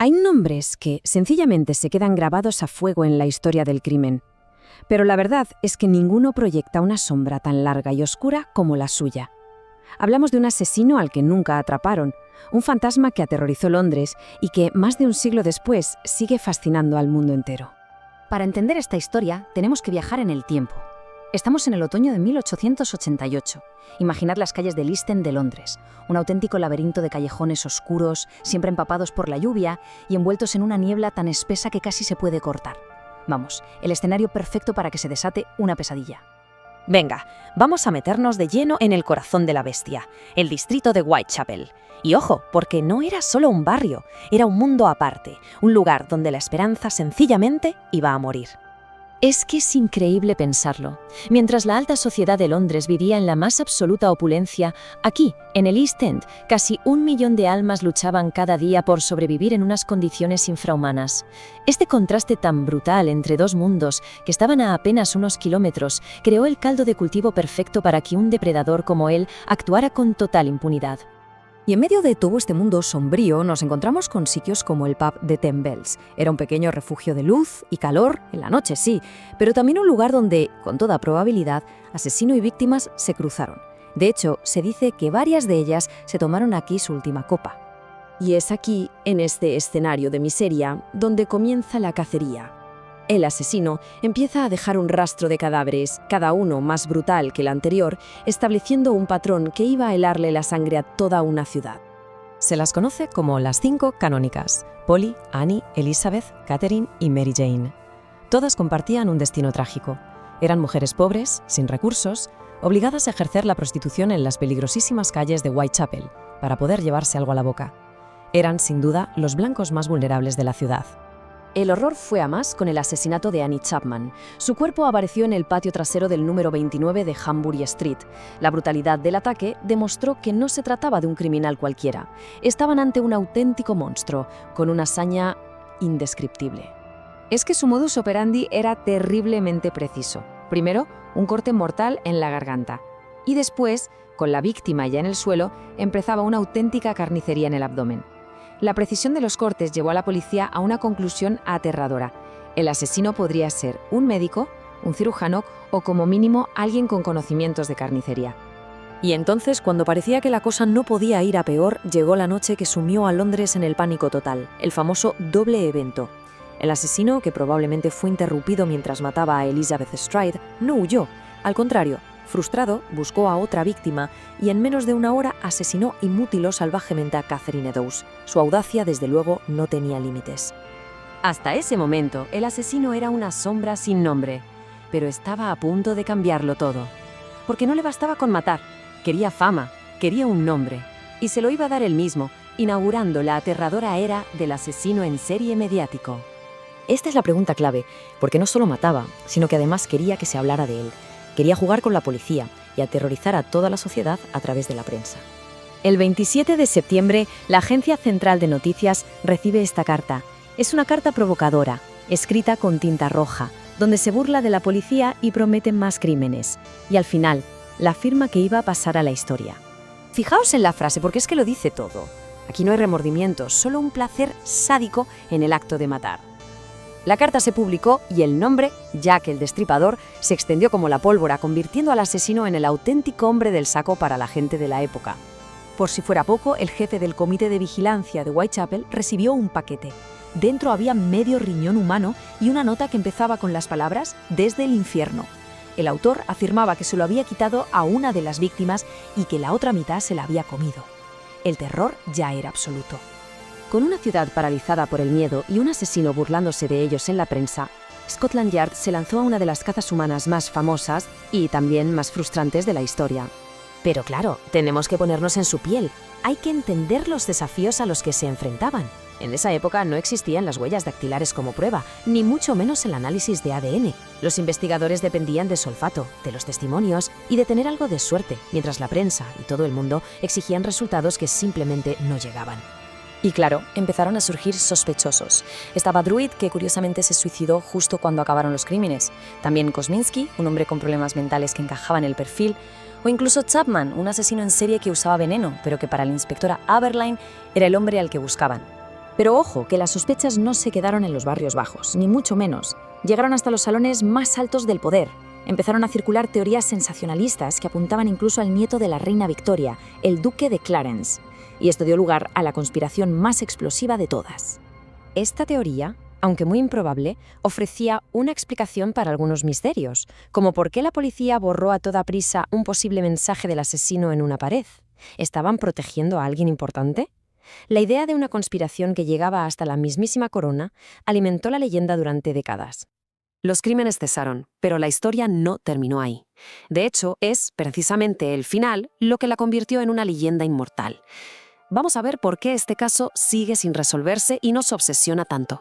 Hay nombres que sencillamente se quedan grabados a fuego en la historia del crimen. Pero la verdad es que ninguno proyecta una sombra tan larga y oscura como la suya. Hablamos de un asesino al que nunca atraparon, un fantasma que aterrorizó Londres y que, más de un siglo después, sigue fascinando al mundo entero. Para entender esta historia, tenemos que viajar en el tiempo. Estamos en el otoño de 1888. Imaginad las calles del East End de Londres, un auténtico laberinto de callejones oscuros, siempre empapados por la lluvia y envueltos en una niebla tan espesa que casi se puede cortar. Vamos, el escenario perfecto para que se desate una pesadilla. Venga, vamos a meternos de lleno en el corazón de la bestia, el distrito de Whitechapel. Y ojo, porque no era solo un barrio, era un mundo aparte, un lugar donde la esperanza sencillamente iba a morir. Es que es increíble pensarlo. Mientras la alta sociedad de Londres vivía en la más absoluta opulencia, aquí, en el East End, casi 1 millón de almas luchaban cada día por sobrevivir en unas condiciones infrahumanas. Este contraste tan brutal entre dos mundos, que estaban a apenas unos kilómetros, creó el caldo de cultivo perfecto para que un depredador como él actuara con total impunidad. Y en medio de todo este mundo sombrío nos encontramos con sitios como el pub de Ten Bells. Era un pequeño refugio de luz y calor, en la noche sí, pero también un lugar donde, con toda probabilidad, asesino y víctimas se cruzaron. De hecho, se dice que varias de ellas se tomaron aquí su última copa. Y es aquí, en este escenario de miseria, donde comienza la cacería. El asesino empieza a dejar un rastro de cadáveres, cada uno más brutal que el anterior, estableciendo un patrón que iba a helarle la sangre a toda una ciudad. Se las conoce como las 5 canónicas: Polly, Annie, Elizabeth, Catherine y Mary Jane. Todas compartían un destino trágico. Eran mujeres pobres, sin recursos, obligadas a ejercer la prostitución en las peligrosísimas calles de Whitechapel para poder llevarse algo a la boca. Eran, sin duda, los blancos más vulnerables de la ciudad. El horror fue a más con el asesinato de Annie Chapman. Su cuerpo apareció en el patio trasero del número 29 de Hanbury Street. La brutalidad del ataque demostró que no se trataba de un criminal cualquiera. Estaban ante un auténtico monstruo, con una hazaña indescriptible. Es que su modus operandi era terriblemente preciso. Primero, un corte mortal en la garganta. Y después, con la víctima ya en el suelo, empezaba una auténtica carnicería en el abdomen. La precisión de los cortes llevó a la policía a una conclusión aterradora. El asesino podría ser un médico, un cirujano o como mínimo alguien con conocimientos de carnicería. Y entonces, cuando parecía que la cosa no podía ir a peor, llegó la noche que sumió a Londres en el pánico total, el famoso doble evento. El asesino, que probablemente fue interrumpido mientras mataba a Elizabeth Stride, no huyó. Al contrario, frustrado, buscó a otra víctima y en menos de una hora asesinó y mutiló salvajemente a Catherine Eddowes. Su audacia, desde luego, no tenía límites. Hasta ese momento, el asesino era una sombra sin nombre, pero estaba a punto de cambiarlo todo. Porque no le bastaba con matar, quería fama, quería un nombre, y se lo iba a dar él mismo, inaugurando la aterradora era del asesino en serie mediático. Esta es la pregunta clave, porque no solo mataba, sino que además quería que se hablara de él. Quería jugar con la policía y aterrorizar a toda la sociedad a través de la prensa. El 27 de septiembre, la Agencia Central de Noticias recibe esta carta. Es una carta provocadora, escrita con tinta roja, donde se burla de la policía y promete más crímenes. Y al final, la firma que iba a pasar a la historia. Fijaos en la frase, porque es que lo dice todo. Aquí no hay remordimientos, solo un placer sádico en el acto de matar. La carta se publicó y el nombre, Jack el Destripador, se extendió como la pólvora, convirtiendo al asesino en el auténtico hombre del saco para la gente de la época. Por si fuera poco, el jefe del comité de vigilancia de Whitechapel recibió un paquete. Dentro había medio riñón humano y una nota que empezaba con las palabras «Desde el infierno». El autor afirmaba que se lo había quitado a una de las víctimas y que la otra mitad se la había comido. El terror ya era absoluto. Con una ciudad paralizada por el miedo y un asesino burlándose de ellos en la prensa, Scotland Yard se lanzó a una de las cazas humanas más famosas y también más frustrantes de la historia. Pero claro, tenemos que ponernos en su piel. Hay que entender los desafíos a los que se enfrentaban. En esa época no existían las huellas dactilares como prueba, ni mucho menos el análisis de ADN. Los investigadores dependían de su olfato, de los testimonios y de tener algo de suerte, mientras la prensa y todo el mundo exigían resultados que simplemente no llegaban. Y claro, empezaron a surgir sospechosos. Estaba Druid, que curiosamente se suicidó justo cuando acabaron los crímenes. También Kosminski, un hombre con problemas mentales que encajaba en el perfil. O incluso Chapman, un asesino en serie que usaba veneno, pero que para la inspectora Aberline era el hombre al que buscaban. Pero ojo, que las sospechas no se quedaron en los barrios bajos, ni mucho menos. Llegaron hasta los salones más altos del poder. Empezaron a circular teorías sensacionalistas que apuntaban incluso al nieto de la reina Victoria, el duque de Clarence. Y esto dio lugar a la conspiración más explosiva de todas. Esta teoría, aunque muy improbable, ofrecía una explicación para algunos misterios, como por qué la policía borró a toda prisa un posible mensaje del asesino en una pared. ¿Estaban protegiendo a alguien importante? La idea de una conspiración que llegaba hasta la mismísima corona alimentó la leyenda durante décadas. Los crímenes cesaron, pero la historia no terminó ahí. De hecho, es precisamente el final lo que la convirtió en una leyenda inmortal. Vamos a ver por qué este caso sigue sin resolverse y nos obsesiona tanto.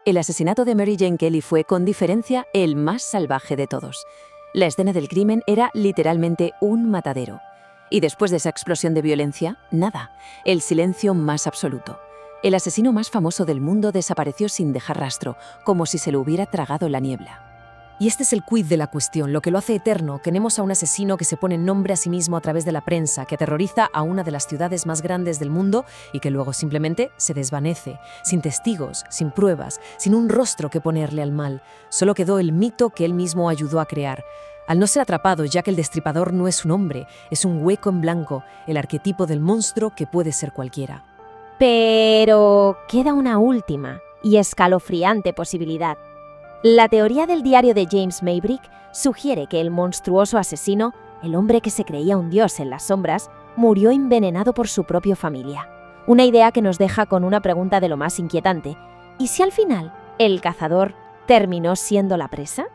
El asesinato de Mary Jane Kelly fue, con diferencia, el más salvaje de todos. La escena del crimen era literalmente un matadero. Y después de esa explosión de violencia, nada. El silencio más absoluto. El asesino más famoso del mundo desapareció sin dejar rastro, como si se lo hubiera tragado la niebla. Y este es el quid de la cuestión, lo que lo hace eterno. Tenemos a un asesino que se pone nombre a sí mismo a través de la prensa, que aterroriza a una de las ciudades más grandes del mundo y que luego simplemente se desvanece, sin testigos, sin pruebas, sin un rostro que ponerle al mal. Solo quedó el mito que él mismo ayudó a crear. Al no ser atrapado, Jack el Destripador no es un hombre, es un hueco en blanco, el arquetipo del monstruo que puede ser cualquiera. Pero queda una última y escalofriante posibilidad. La teoría del diario de James Maybrick sugiere que el monstruoso asesino, el hombre que se creía un dios en las sombras, murió envenenado por su propia familia. Una idea que nos deja con una pregunta de lo más inquietante. ¿Y si al final el cazador terminó siendo la presa?